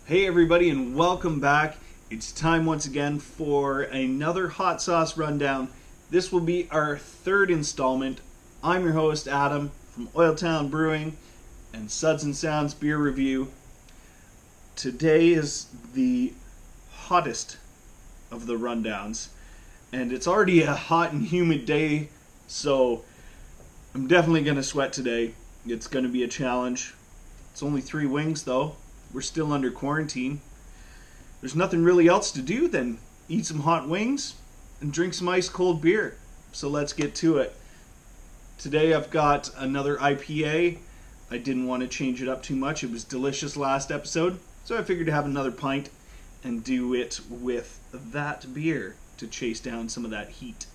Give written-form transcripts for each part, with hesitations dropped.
Hey everybody, and welcome back. It's time once again for another hot sauce rundown. This will be our third installment. I'm your host Adam from Oiltown Brewing and Suds and Sounds Beer Review. Today is the hottest of the rundowns, and it's already a hot and humid day, so I'm definitely going to sweat today. It's going to be a challenge. It's only 3 wings though. We're still under quarantine. There's nothing really else to do than eat some hot wings and drink some ice cold beer. So let's get to it. Today I've got another IPA. I didn't want to change it up too much. It was delicious last episode, so I figured to have another pint and do it with that beer to chase down some of that heat.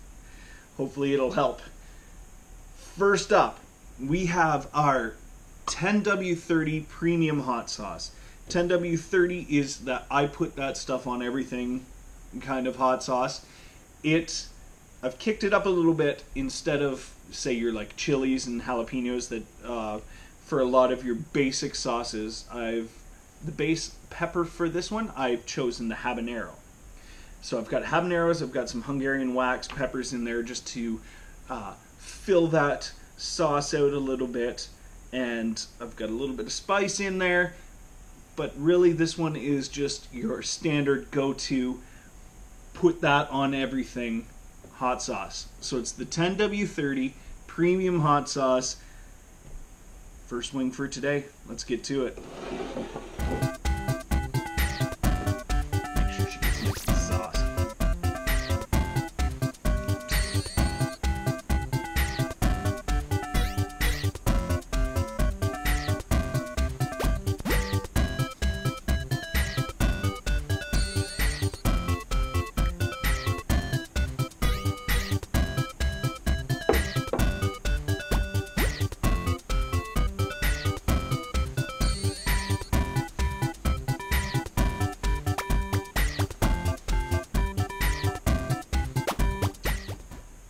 Hopefully it'll help. First up, we have our 10W30 Premium Hot Sauce. 10W30 is that I put that stuff on everything kind of hot sauce. I've kicked it up a little bit instead of, say, your like chilies and jalapenos that for a lot of your basic sauces. The base pepper for this one, I've chosen the habanero. So I've got habaneros, I've got some Hungarian wax peppers in there just to fill that sauce out a little bit. And I've got a little bit of spice in there, but really this one is just your standard go-to, put that on everything hot sauce. So it's the 10W30 Premium Hot Sauce. First wing for today. Let's get to it. Make sure she gets mixed with sauce.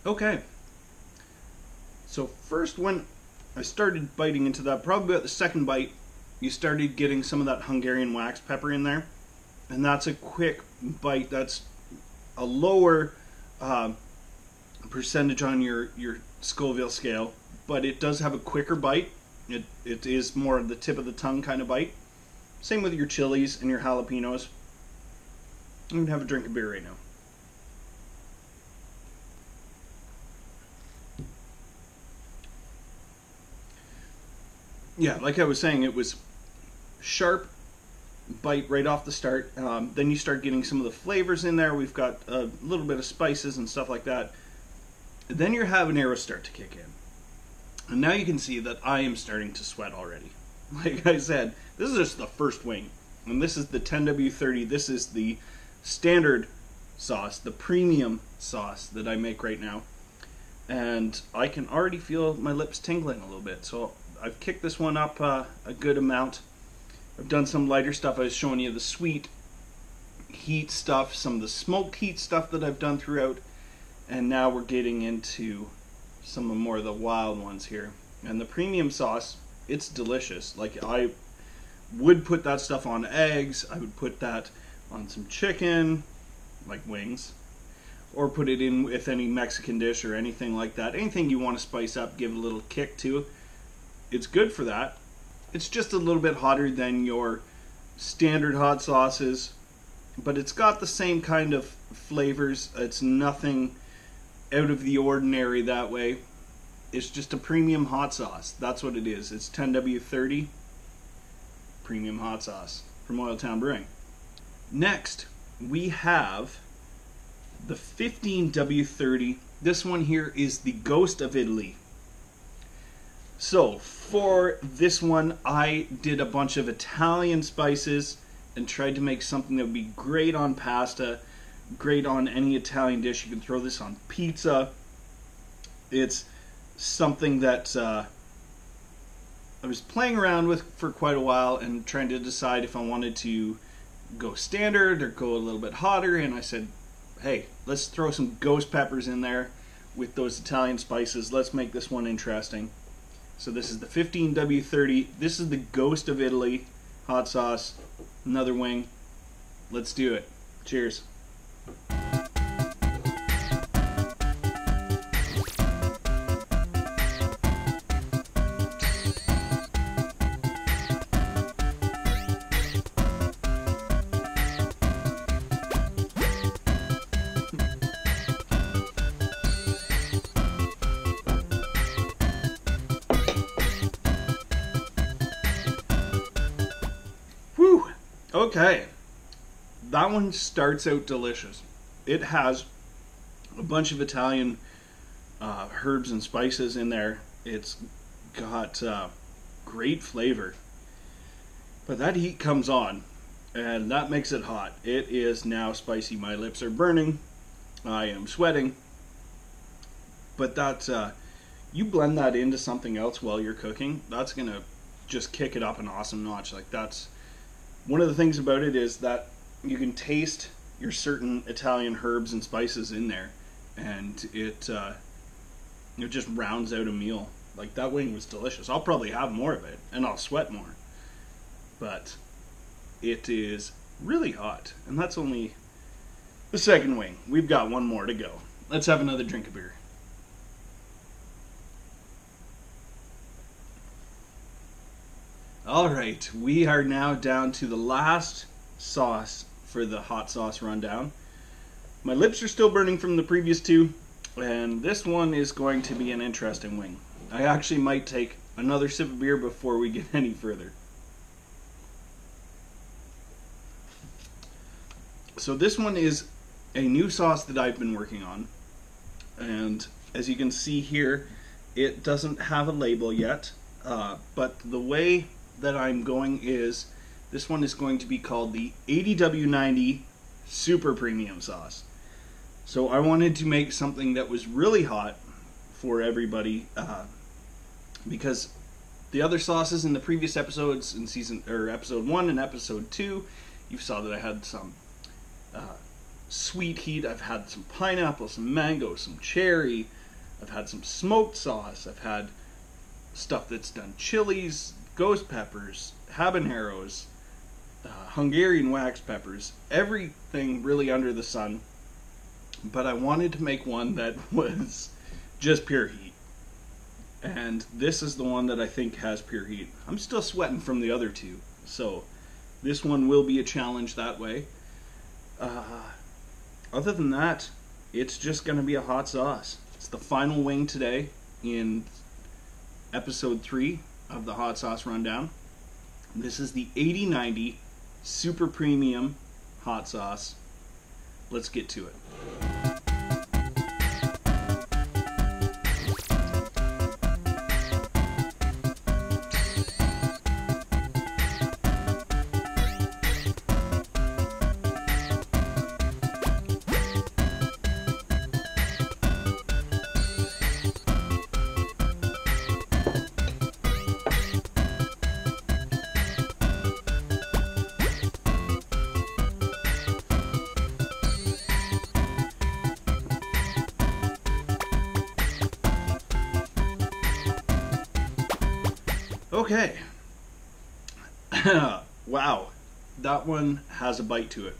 Okay, so first when I started biting into that, probably about the second bite, you started getting some of that Hungarian wax pepper in there. And that's a quick bite. That's a lower percentage on your Scoville scale, but it does have a quicker bite. It is more of the tip of the tongue kind of bite. Same with your chilies and your jalapenos. I'm going to have a drink of beer right now. Yeah, like I was saying, it was sharp bite right off the start. Then you start getting some of the flavors in there. We've got a little bit of spices and stuff like that. Then your habaneros start to kick in. And now you can see that I am starting to sweat already. Like I said, this is just the first wing. And this is the 10W30. This is the standard sauce, the premium sauce that I make right now. And I can already feel my lips tingling a little bit. So I've kicked this one up a good amount. I've done some lighter stuff. I was showing you the sweet heat stuff, some of the smoked heat stuff that I've done throughout, and now we're getting into some of more of the wild ones here. And the premium sauce, it's delicious. Like, I would put that stuff on eggs. I would put that on some chicken, like wings, or put it in with any Mexican dish or anything like that. Anything you want to spice up, give a little kick to. It's good for that. It's just a little bit hotter than your standard hot sauces, but it's got the same kind of flavors. It's nothing out of the ordinary that way. It's just a premium hot sauce. That's what it is. It's 10W30 Premium Hot Sauce from Oiltown Brewing. Next, we have the 15W30. This one here is the Ghost of Italy. So for this one, I did a bunch of Italian spices and tried to make something that would be great on pasta, great on any Italian dish. You can throw this on pizza. It's something that I was playing around with for quite a while and trying to decide if I wanted to go standard or go a little bit hotter. And I said, hey, let's throw some ghost peppers in there with those Italian spices. Let's make this one interesting. So this is the 15W30. This is the Ghost of Italy hot sauce. another wing. Let's do it. Cheers. Whew. Okay. That one starts out delicious. It has a bunch of Italian herbs and spices in there. It's got great flavor. But that heat comes on, and that makes it hot. It is now spicy. My lips are burning. I am sweating. But that, you blend that into something else while you're cooking, that's going to just kick it up an awesome notch. Like, that's one of the things about it, is that you can taste your certain Italian herbs and spices in there, and it just rounds out a meal. Like, that wing was delicious. I'll probably have more of it, and I'll sweat more. But it is really hot, and that's only the second wing. We've got one more to go. Let's have another drink of beer. Alright, we are now down to the last sauce for the hot sauce rundown. My lips are still burning from the previous two, and this one is going to be an interesting wing. I actually might take another sip of beer before we get any further. So this one is a new sauce that I've been working on, and as you can see here, it doesn't have a label yet, but the way that I'm going is, this one is going to be called the 80W90 Super Premium Sauce. So I wanted to make something that was really hot for everybody, because the other sauces in the previous episodes, in episode 1 and episode 2, you saw that I had some sweet heat. I've had some pineapple, some mango, some cherry. I've had some smoked sauce. I've had stuff that's done chilies, ghost peppers, habaneros, Hungarian wax peppers, everything really under the sun. But I wanted to make one that was just pure heat. And this is the one that I think has pure heat. I'm still sweating from the other two, so this one will be a challenge that way. Other than that, it's just going to be a hot sauce. It's the final wing today in episode 3 of the hot sauce rundown. This is the 8090 Super Premium hot sauce. Let's get to it. Okay. Wow. That one has a bite to it.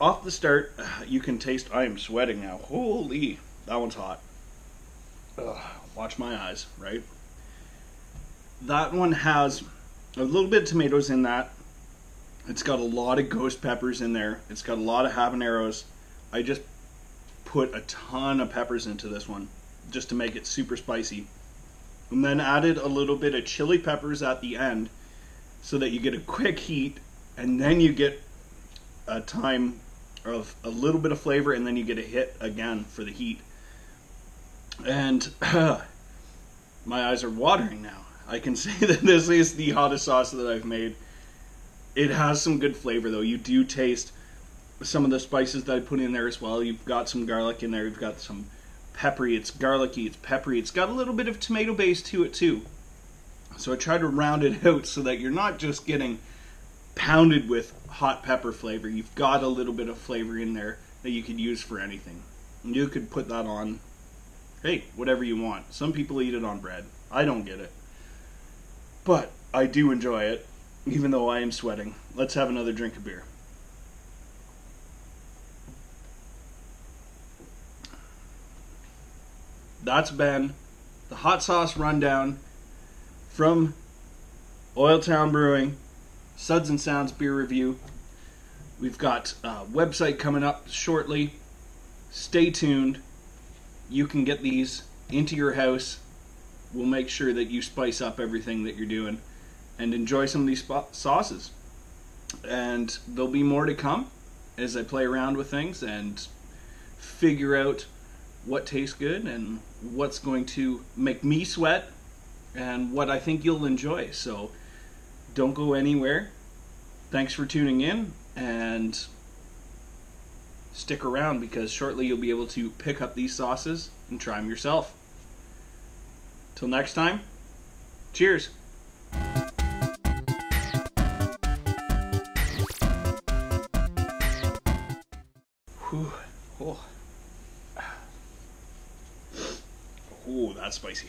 Off the start, you can taste, I am sweating now. Holy, that one's hot. Ugh, watch my eyes, right? That one has a little bit of tomatoes in that. It's got a lot of ghost peppers in there. It's got a lot of habaneros. I just put a ton of peppers into this one just to make it super spicy. And then added a little bit of chili peppers at the end so that you get a quick heat, and then you get a time of a little bit of flavor, and then you get a hit again for the heat. And my eyes are watering now. I can say that this is the hottest sauce that I've made. It has some good flavor though. You do taste some of the spices that I put in there as well. You've got some garlic in there. You've got some peppery, it's garlicky, it's peppery, it's got a little bit of tomato base to it too. So I try to round it out so that you're not just getting pounded with hot pepper flavor. You've got a little bit of flavor in there that you could use for anything. And you could put that on, hey, whatever you want. Some people eat it on bread. I don't get it. But I do enjoy it. even though I am sweating. Let's have another drink of beer. That's been the hot sauce rundown from Oiltown Brewing, Suds and Sounds beer review. We've got a website coming up shortly. Stay tuned. You can get these into your house. We'll make sure that you spice up everything that you're doing and enjoy some of these sauces. And there'll be more to come as I play around with things and figure out what tastes good and what's going to make me sweat and what I think you'll enjoy. So don't go anywhere. Thanks for tuning in, and stick around because shortly you'll be able to pick up these sauces and try them yourself. Till next time, cheers. Whew. Oh. Oh, that's spicy.